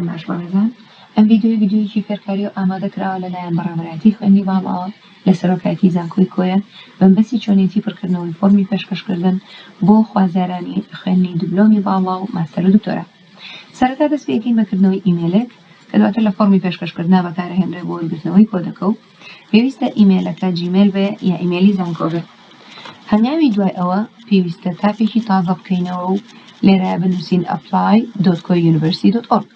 باش بەڕێزان ئەم ڤیدیۆیەکی فێرکاری و ئامادەکراوە لەلایەن بەڕێوەبەرەتی خوێندنی باڵا لە سەرۆکایەتی زانکۆی کۆیە بەمبەستی چۆنیەتی پڕکردنەوەی فۆرمی پێشکەشکردن بۆ خوازیارانی خوێندنی دیپلۆمی باڵا و ماستەر و دکتۆرا. سەرەتا دەست پێکەین بەکردنەوەی ئیمێلێک کە دواتر لە فۆرمی پێشکەشکردنا بەکارهێنرێ بۆ وەرگرتنەوەی کۆدەکە و پێویستە ئیمێلەکە جیمێل بێ یا ئیمێلی زانکۆ بێت. هەنگاوی دوای ئەوە پێویستە تاپێکی تازە بکەینەوە و لێرە بنووسین apply.couniversity.org.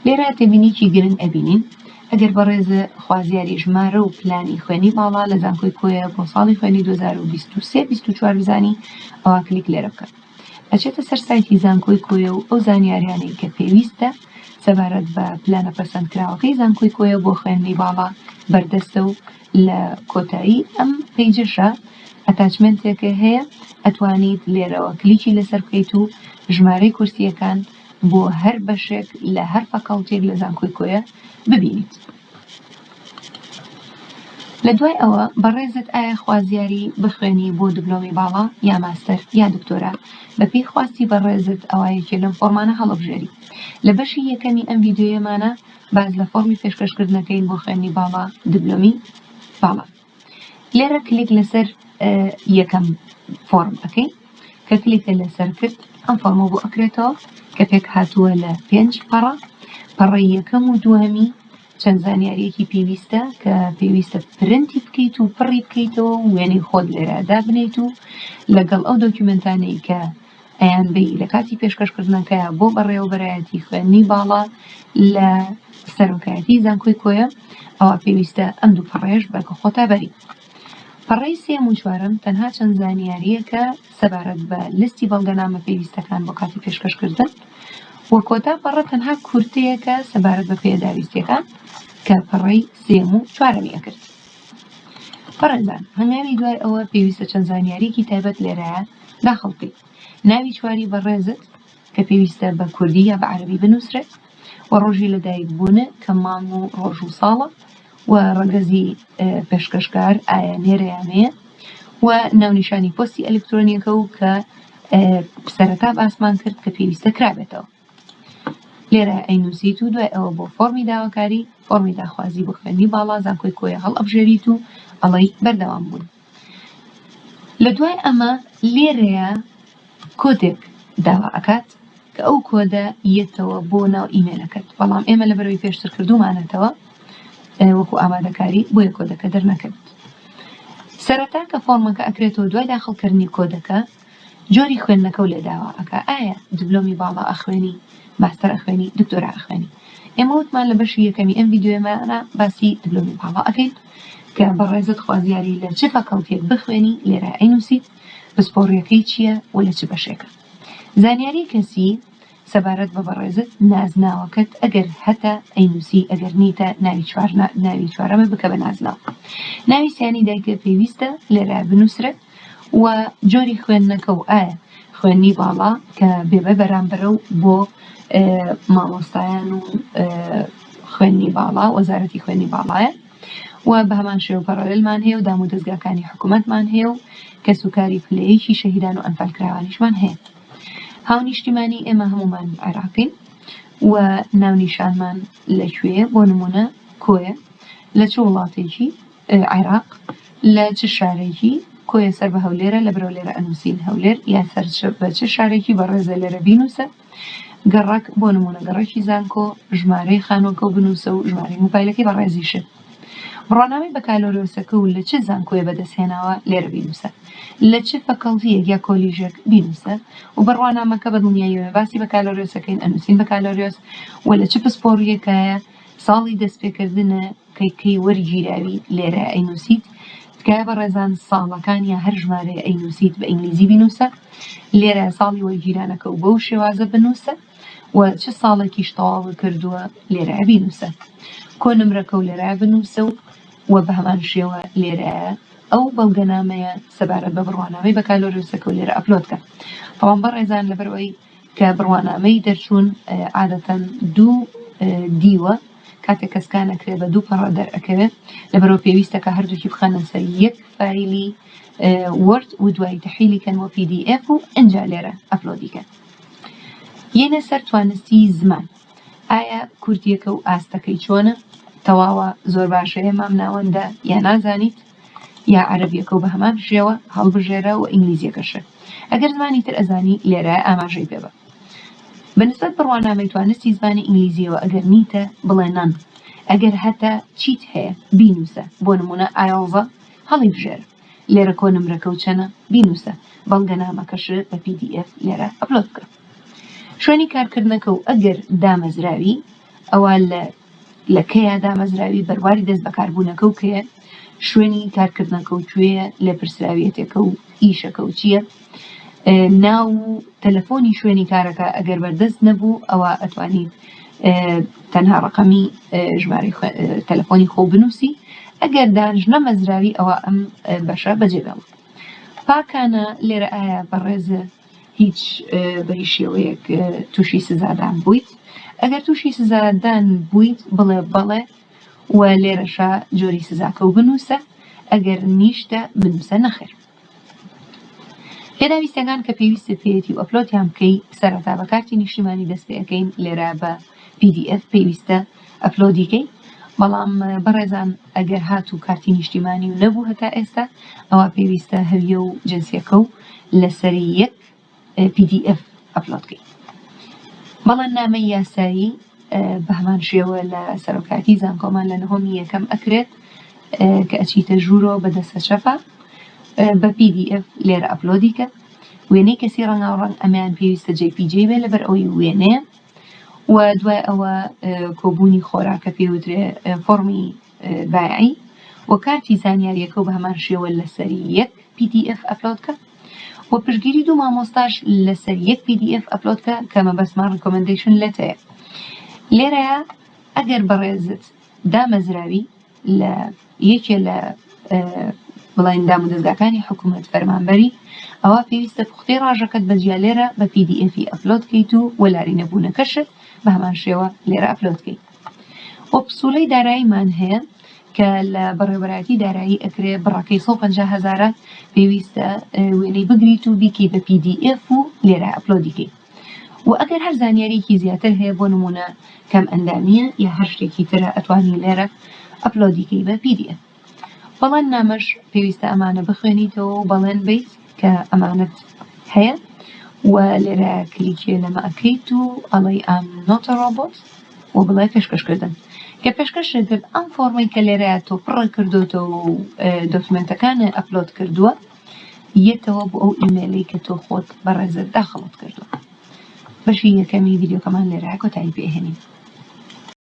لێرە تێبینیکی گرنگ ئەبینین ئەگەر بەڕێزە خوازیاری ژمارە و پلانی خوێنی باڵا لە زانکۆی کۆیە بۆ ساڵی خوێنی 2023-24 بزانی ئەوە کلیک لێرە بکە. ئەچێتە سەر سایتی زانکۆی کۆیە و ئەو زانیاریانەی کە پێویستە سەبارەت بە پلانە پەسەندکراوەکەی زانکۆی کۆیە بۆ خوێندنی باڵا بەردەستە و لە کۆتایی ئەم پەیجەشە ئەتاچمنتێکە هەیە ئەتوانیت لێرەوە کلیکی لەسەر بکەیت و ژمارەی کورسیەکان بۆ هەر بەشێک لە هەر فەکەڵتێک لە زانکۆی کۆیە ببینیت. لە دوای ئەوە بەڕێزت ئایا خوازیاری بخوێنی بۆ دیپلۆمی باڵا یا ماستەر یا دکتۆرا بەپێی خواستی بەڕێزت ئەوایەکێ لەم فۆرمانە هەڵەبژێری. لە بەشی یەکەمی ئەم ڤیدیۆیەمانە باز لە فۆرمی پێشکەشکردنەکەین بۆ خوێندنی باڵا دیپلۆمی باڵا. لێرە کلیک لەسەر یەکەم فۆرم ئەەکەین کە کلیکە لەسەر کرد ئەم فۆرمە بۆ ئەکرێتەوە کە پێک هاتووە لە 5 پەڕەی یەکەم و دووەمی چەند زانیاریەکی پێویستە کە پێویستە پرنتی بکەیت و پڕی بکەیتەوە و وێنەی خۆت لێرەدا بنیت و لەگەڵ ئەو دۆکیومنتانەی کە ئەیان بی لە کاتی پێشکەشکردنەکەیە بۆ بەڕێوەبەرایەتی خوێندنی باڵا لە سەرۆکایەتی زانکۆی کۆیە ئەوە پێویستە ئەم دوو پەڕێش بەگە خۆتا بەری. پەڕەی سێم و چوارەم تەنها چەند زانیاریە کە سەبارەت بە لستی بەڵگەنامە پێویستەکان بۆ کاتی پێشکەشکردن وە کۆتا پەڕە تەنها کورتەیەکە سەبارەت بە پێداویستیەکان کە پەڕەی سێم و چوارەمی ئەکرد. بەڕێزان هەنگاوی دوای ئەوە پێویستە چەند زانیاریەکی تایبەت لێرەیە داخڵ بکەیت. ناوی چواری بەڕێزت کە پێویستە بە کوردی یا بە عەرەبی بنووسرێت و ڕۆژی لەدایکبوونە کە مانگ و ڕۆژ و ساڵە و ڕەگەزی پێشکەشکار ئایا نێرەیانەیە و ناونیشانی پۆستی ئەلکترۆنیەکە و کە سەرەتا باسمان کرد کە پێویستە کرابێتەوە. لێرە ئەینووسیت و دوای ئەوە بۆ فۆرمی داواکاری فۆرمی داخوازی بۆ خوێندنی باڵا زانکۆی کۆیە هەڵئەبژێریت و ئەڵەی بەردەوام بوون. لە دوای ئەمە لێرەیە کۆدێک داوا ئەکات کە ئەو کۆدە یەتەوە بۆ ناو ئیمێلەکەت بەڵام ئێمە لەبەرەوەی پێشتر کردومانێتەوە وەکو ئامادەکاری بۆیە کۆدەکە دەرنەکەوێت. سەرەتا کە فۆرمەکە ئەکرێتەوە دوای داخڵکردنی کۆدەکە جۆری خوێندنەکە و لێ داوا ئەکا ئایا دیپلۆمی باڵا ئەخوێنی ماستەر ئەخوێنی دکتۆرا ئەخوێنی. ئێمە وتمان لە بەشی یەکەمی ئەم ڤیدیۆیەمانە باسی دیپلۆمی باڵا ئەکەین کە بەڕێزت خوازیاری لە چ فەکەڵتێک بخوێنی لێرە ئەینووسیت پسپۆڕیەکەی چییە و لە چ بەشێکە. زانیاری کەسی سەبارەت بە بەڕێزت نازناوەکەت ئەگەر هەتا ئەینووسی ئەگەر نیتە ناوی چوارەمە بکە بە نازناو. ناوی سیانی دایکە پێویستە لێرە بنووسرێت و جۆری خوێندنەکە و ئایا خوێندنی باڵا کە بێبە بەرامبەرە و بۆ مامۆستایان و خوێندنی باڵا وەزارەتی خوێندنی باڵایە و بە هەمان شێوە پەرەلێلمان هەیە و دام و دەستگاکانی حکوومەتمان هەیە و کەسوکاری پلەیەکی شەهیدان و ئەنفالکراوانیشمان هەیە. هاونیشتیمانی ئێمە هەمومان عێراقین و ناونیشانمان لەکوێیە بۆ نمونە کۆیە لە چ وڵاتێکی عێراق لە چ شارێکی کۆیە سەر بە هەولێرە لە بەرەو لێرە ئەنووسین هەولێر یا سەر بە چ شارێکی بەڕێزە لێرە بینووسە گەڕک بۆ نمونە گەڕێکی زانکۆ ژمارەی خانۆکە و بنووسە و ژمارەی موبایلەکەی بەڕێزیشت. بڕوانامەی بەکالۆریۆسەکە و لە چ زانکۆیە بەدەستهێناوە لێرە بینووسە لە چ فەکەڵتیەک یا کۆلیژێک بینووسە و بەڕوانامەکە بە دڵنیاییەوە باسی بەکالۆریۆسەکەین ئەنووسین بەکالۆریۆس و لە چ پسپۆڕیەکایە ساڵی دەستپێکردنە کەی وەرگیراوی لێرە ئەینووسیت تکایە بەڕێزان ساڵەکان یا هەر ژمارەیە ئەینووسیت بە ئینگلیزی بینووسە لێرە ساڵی وەرگیرانەکە و بەو شێوازە بنووسە و چ ساڵێکیش تەواو کردووە لێرە بینووسە کۆنمرەکە و لێرە بنووسە و بە هەمان شێوە لێرە ئەو بەڵگەنامەیە سەبارەت بە بڕوانامەی بەکالۆریۆسەکە و لێرە ئەپلۆدکە. بەڵام بەڕێزان لەبەرەوەی کە بڕوانامەی دەرچوون عادەتەن دوو دیوە کاتێک کەسکانەکرێ بە دوو پەڕە دەرئەکەوێت لەبەرەوە پێویستە کە هەردووکی بخەنە سەر یەک فایلی وەرد و دوای تەحویلی کەن وە PDF و ئەنجا لێرە ئەپلۆدیکەن. یەنە سەر توانستی زمان ئایا کورتیەکە و ئاستەکەی چۆنە؟ تەواوە زۆر باشەیە مام ناوەندە یا نازانیت؟ یا عەرەبیەکە و بە هەمان شێوە هەڵبژێرە و ئینگلیزیەکەشە. ئەگەر زمانی تر ئەزانی لێرە ئاماژەی پێ بە. بەنسبەت بڕوانامەی توانستی زمانی ئینگلیزیەوە ئەگەر نیتە بڵێ نان. ئەگەر هەتا چیت هەیە بینووسە. بۆ نمونە ئایڵزە هەڵی بژێرە. لێرە کۆنمرەکە و چەنە بینووسە. بەڵگەنامەکەشت بە PDF لێرە ئەپلۆد بکە. شوێنی کارکردنەکە و ئەگەر دامەزراوی ئەوە لە کەیە دامەزراوی بەرواری دەست بەکاربوونەکە و کەیە شوێنی کارکردنەکە و کوێیە لێ پرسراویەتێکە و ئیشەکە و چییە ناو تەلەفۆنی شوێنی کارەکە ئەگەر بەردەست نەبوو ئەوە ئەتوانیت تەنها ڕقەمی ژمارەی تەلەفۆنی خۆ بنووسی ئەگەر دانش نەمەزراوی ئەوە ئەم بەشە بەجێبێڵ. پاکانە لێرە ئایا بەڕێزە هیچ بەهی شێوەیەک تووشی سزادان بوویت؟ ئەگەر تووشی سزادان بوویت بڵێ بەڵێ و لێرەشە جۆری سزاکە و بنووسە ئەگەر نیشتە بنووسە نەخێر. پێداویستەکان کە پێویستت پێێتی و ئەپلۆدیان بکەی سەرەتا بە کارتی نیشتیمانی دەست پێەکەین لێرە بە PDF پێویستە ئەپلۆدیکەی بەڵام بەڕێزان ئەگەر هات و کارتی نیشتیمانی و نەبوو هەتا ئێستا ئەوە پێویستە هەویە و جنسیەکە و لەسەری یەک PDF ئەپلۆدکەی. بەڵام نامەی یاسایی بە هەمان شێوە لە سەرۆکاتی زانکۆمان لە نهۆمی یەکەم ئەکرێت کە ئەچیتە ژوورۆ بەدەستە شەفا بە PDF لێرە ئەپلۆدیکە. وێنەی کەسی ڕەنگاوڕەنگ ئەمیان پێویستە JPG بێ لەبەر ئەوەی وێنەیە و دوای ئەوە کۆبوونی خۆراکە پێوترێ فۆرمی بایعی و کارتی زانیاریەکە و بە هەمان شێوە لەسەری یەک PDF ئەپلۆدکە و پشتگیری دوو مامۆستاش لەسەر یەک PDF ئەپلۆدکە کە مەبەستمان ڕیکۆمەندیشن لێتەیە. لێرەیە ئەگەر بەڕێزت دامەزراوی لە یەکێ لە بڵین دام و دەستگاکانی حکوومەت فەرمانبەری ئەوە پێویستە پوختەی ڕاژەکەت بەجیا لێرە بە PDF ئەپلۆدکەیت و وەلاری نەبوونەکەشت بە هەمان شێوە لێرە ئەپلۆدکەیت. و پسوولەی داراییمان هەیە کە لە بەڕێوەبەراتی دارایی ئەکرێ بڕەکەی 150,000 پێویستە وێنەی بگریت و بیکەی بە PDF و لێرە ئەپلۆدیکەی. و ئەگەر هەر زانیاریەکی زیاتر هەیە بۆ نمونە کەم ئەندامیە یا هەر شتێکی ترە ئەتوانی لێرە ئەپلۆدیکەی بە PDF. بەڵێن نامەش پێویستە ئەمانە بخوێنیتەوە و بەڵێن بیت کە ئەمانەت هەیە و لێرە کلیکێ لەمە ئەکەیت و ئەڵێی ئەم نۆتە ڕۆبۆت و بڵێ پێشکەشکردن کە پێشکەشت کرد ئەم فۆرمەی کە لێرەیە تۆ پڕە کردوتەوە و دۆکمنتەکانە ئەپلۆد کردووە یەتەوە بۆ ئەو ئیمێلەی کە تۆ خۆت بەڕێزت داخڵت کردووە. بەشی یەکەمی ڤیدیۆکەمان لێرە کۆتایی پێهێنین.